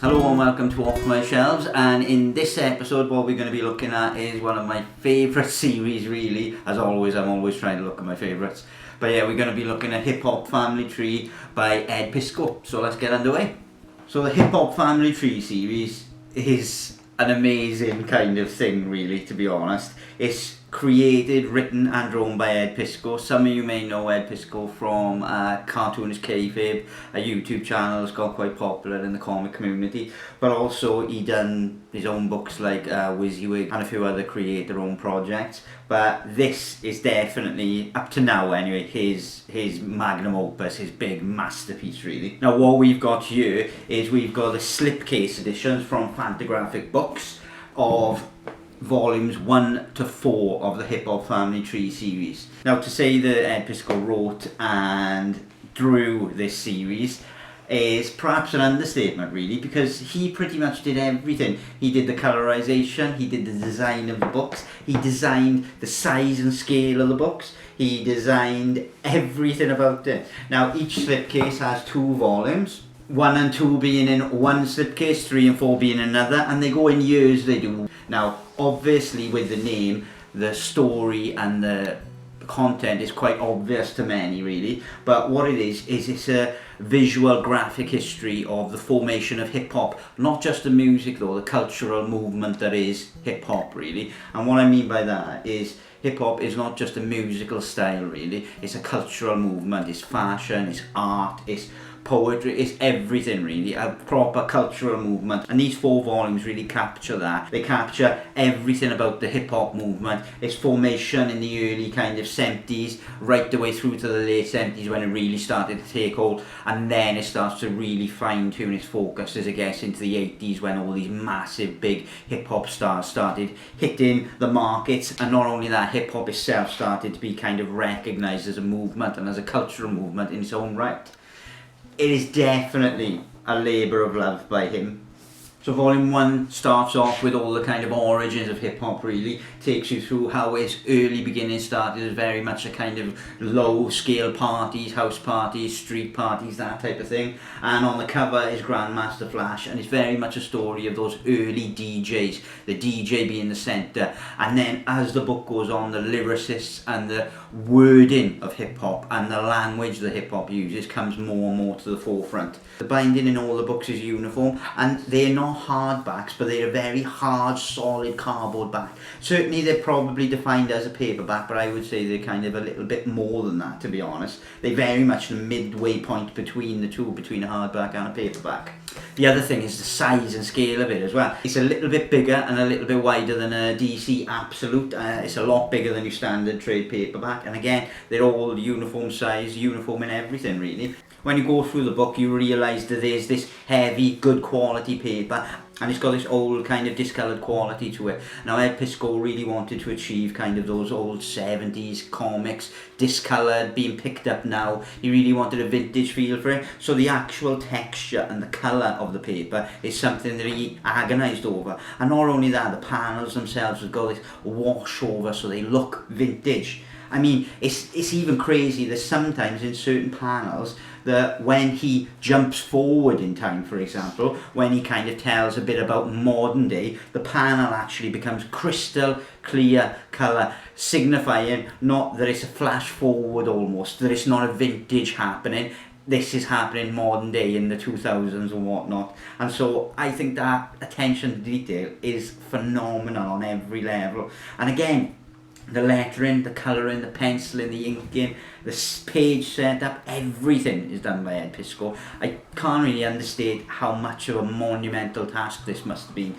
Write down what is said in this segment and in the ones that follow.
Hello and welcome to Off My Shelves, and in this episode what we're going to be looking at is one of my favourite series really. As always, I'm always trying to look at my favourites. But yeah, we're going to be looking at Hip Hop Family Tree by Ed Piskor. So let's get underway. So the Hip Hop Family Tree series is an amazing kind of thing really, to be honest. It's created, written and drawn by Ed Piskor. Some of you may know Ed Piskor from Cartoonist Kayfabe, a YouTube channel that's got quite popular in the comic community, but also he done his own books like WYSIWYG and a few other create their own projects. But this is definitely, up to now anyway, his magnum opus, his big masterpiece really. Now what we've got here is we've got the slipcase editions from Fantagraphics books of volumes 1 to 4 of the Hip Hop Family Tree series. Now to say that Ed Piskor wrote and drew this series is perhaps an understatement really, because he pretty much did everything. He did the colorization, he did the design of the books, he designed the size and scale of the books, he designed everything about it. Now each slipcase has 2 volumes, 1 and 2 being in one slipcase, 3 and 4 being another, and they go in years, they do. Now obviously with the name, the story and the content is quite obvious to many really, but what it is it's a visual graphic history of the formation of hip hop, not just the music though, the cultural movement that is hip hop really. And what I mean by that is hip hop is not just a musical style really, it's a cultural movement, it's fashion, it's art, it's poetry, it's everything really, a proper cultural movement. And these 4 volumes really capture that. They capture everything about the hip hop movement, its formation in the early kind of 70s, right the way through to the late 70s when it really started to take hold, and then it starts to really fine tune its focus as it gets into the 80s when all these massive big hip hop stars started hitting the markets. And not only that, hip hop itself started to be kind of recognised as a movement and as a cultural movement in its own right. It is definitely a labour of love by him. So volume 1 starts off with all the kind of origins of hip hop really, takes you through how its early beginnings started as very much a kind of low scale parties, house parties, street parties, that type of thing. And on the cover is Grandmaster Flash, and it's very much a story of those early DJs, the DJ being the centre. And then as the book goes on, the lyricists and the wording of hip hop and the language that hip hop uses comes more and more to the forefront. The binding in all the books is uniform, and they're not hardbacks, but they're a very hard, solid cardboard back. Certainly they're probably defined as a paperback, but I would say they're kind of a little bit more than that, to be honest. They're very much the midway point between the two, between a hardback and a paperback. The other thing is the size and scale of it as well. It's a little bit bigger and a little bit wider than a DC Absolute. It's a lot bigger than your standard trade paperback, and again they're all uniform size, uniform in everything really. When you go through the book you realise that there's this heavy, good quality paper, and it's got this old kind of discoloured quality to it. Now Ed Piskor really wanted to achieve kind of those old 70s comics, discoloured, being picked up now. He really wanted a vintage feel for it. So the actual texture and the colour of the paper is something that he agonised over. And not only that, the panels themselves have got this wash over so they look vintage. I mean, it's even crazy that sometimes in certain panels that when he jumps forward in time, for example, when he kind of tells a bit about modern day, the panel actually becomes crystal clear colour, signifying not that it's a flash forward almost, that it's not a vintage happening. This is happening modern day in the 2000s and whatnot. And so I think that attention to detail is phenomenal on every level. And again, the lettering, the colouring, the penciling, the inking, the page setup, everything is done by Ed Piskor. I can't really understate how much of a monumental task this must have been.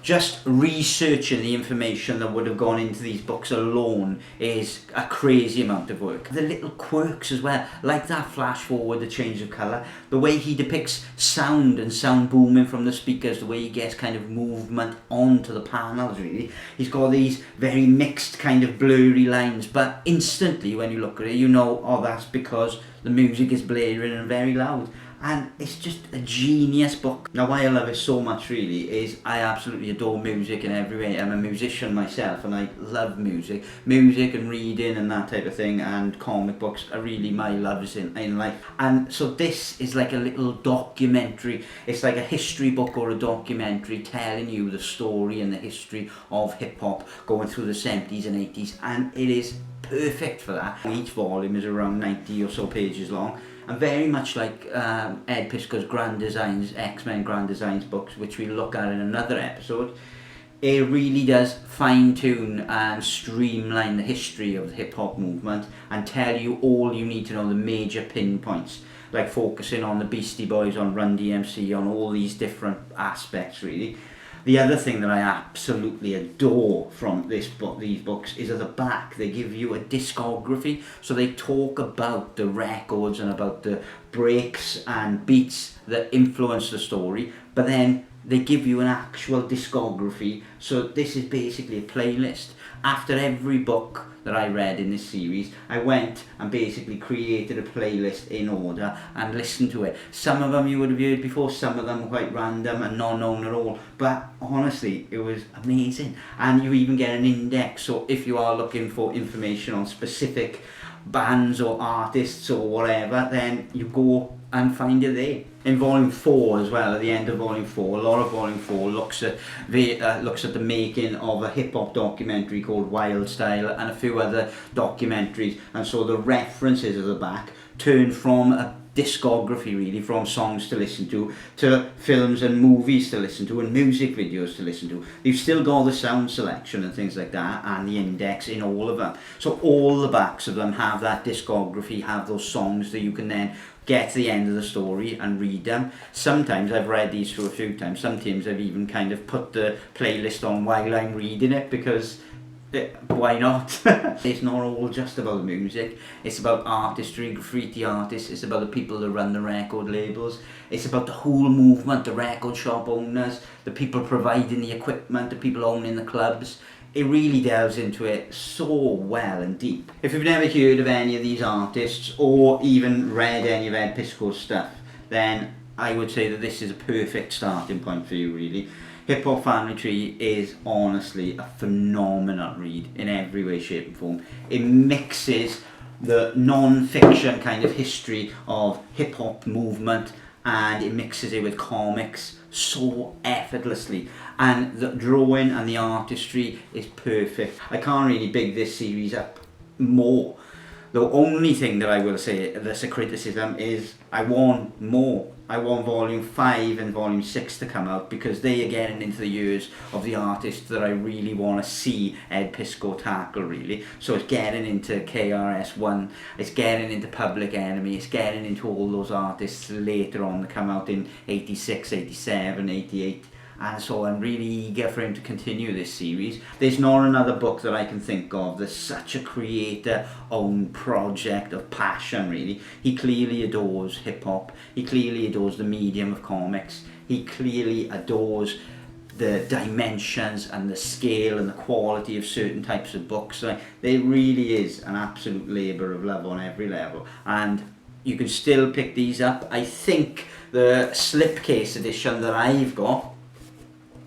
Just researching the information that would have gone into these books alone is a crazy amount of work. The little quirks as well, like that flash forward, the change of colour, the way he depicts sound and sound booming from the speakers, the way he gets kind of movement onto the panels really. He's got these very mixed kind of blurry lines, but instantly when you look at it you know, oh, that's because the music is blaring and very loud. and it's just a genius book. Now why I love it so much really is I absolutely adore music in every way. I'm a musician myself and I love music and reading and that type of thing, and comic books are really my loves in life. And so this is like a little documentary. It's like a history book or a documentary telling you the story and the history of hip hop going through the 70s and 80s, and it is perfect for that. Each volume is around 90 or so pages long, and very much like Ed Piskor's Grand Designs, X-Men Grand Designs books, which we'll look at in another episode. It really does fine-tune and streamline the history of the hip-hop movement and tell you all you need to know, the major pinpoints, like focusing on the Beastie Boys, on Run DMC, on all these different aspects really. The other thing that I absolutely adore from these books is at the back they give you a discography. So they talk about the records and about the breaks and beats that influence the story, but then they give you an actual discography. So this is basically a playlist. After every book that I read in this series, I went and basically created a playlist in order and listened to it. Some of them you would have heard before, some of them were quite random and not known at all, but honestly it was amazing. And you even get an index, so if you are looking for information on specific bands or artists or whatever, then you go and find it there. In volume 4 as well, at the end of volume 4, a lot of volume 4 looks at the making of a hip-hop documentary called Wild Style and a few other documentaries, and so the references at the back turn from a discography really, from songs to listen to films and movies to listen to and music videos to listen to. You've still got the sound selection and things like that and the index in all of them. So all the backs of them have that discography, have those songs that you can then get to the end of the story and read them. Sometimes I've read these through a few times. Sometimes I've even kind of put the playlist on while I'm reading it because why not? It's not all just about music. It's about artistry, graffiti artists. It's about the people that run the record labels. It's about the whole movement, the record shop owners, the people providing the equipment, the people owning the clubs. It really delves into it so well and deep. If you've never heard of any of these artists or even read any of Ed Piskor's stuff, then I would say that this is a perfect starting point for you really. Hip Hop Family Tree is honestly a phenomenal read in every way, shape and form. It mixes the non-fiction kind of history of hip hop movement and it mixes it with comics so effortlessly, and the drawing and the artistry is perfect. I can't really big this series up more. The only thing that I will say that's a criticism is I want more. I want volume 5 and volume 6 to come out because they are getting into the years of the artists that I really want to see Ed Piskor tackle really. So it's getting into KRS-One, it's getting into Public Enemy, it's getting into all those artists later on that come out in 86, 87, 88. And so I'm really eager for him to continue this series. There's not another book that I can think of that's such a creator-owned project of passion really. He clearly adores hip-hop, he clearly adores the medium of comics, he clearly adores the dimensions and the scale and the quality of certain types of books. Like, there really is an absolute labour of love on every level, and you can still pick these up. I think the slipcase edition that I've got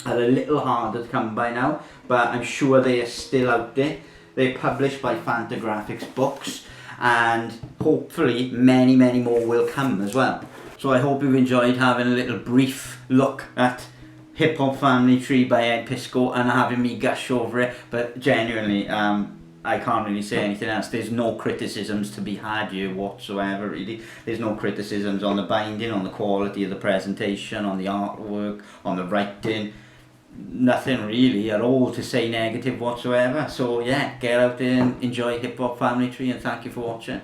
are a little harder to come by now, but I'm sure they are still out there. They're published by Fantagraphics books, and hopefully many more will come as well. So I hope you've enjoyed having a little brief look at Hip Hop Family Tree by Ed Piskor and having me gush over it, but genuinely I can't really say anything else. There's no criticisms to be had here whatsoever really. There's no criticisms on the binding, on the quality of the presentation, on the artwork, on the writing. Nothing really at all to say negative whatsoever. So yeah, get out there and enjoy Hip Hop Family Tree, and thank you for watching.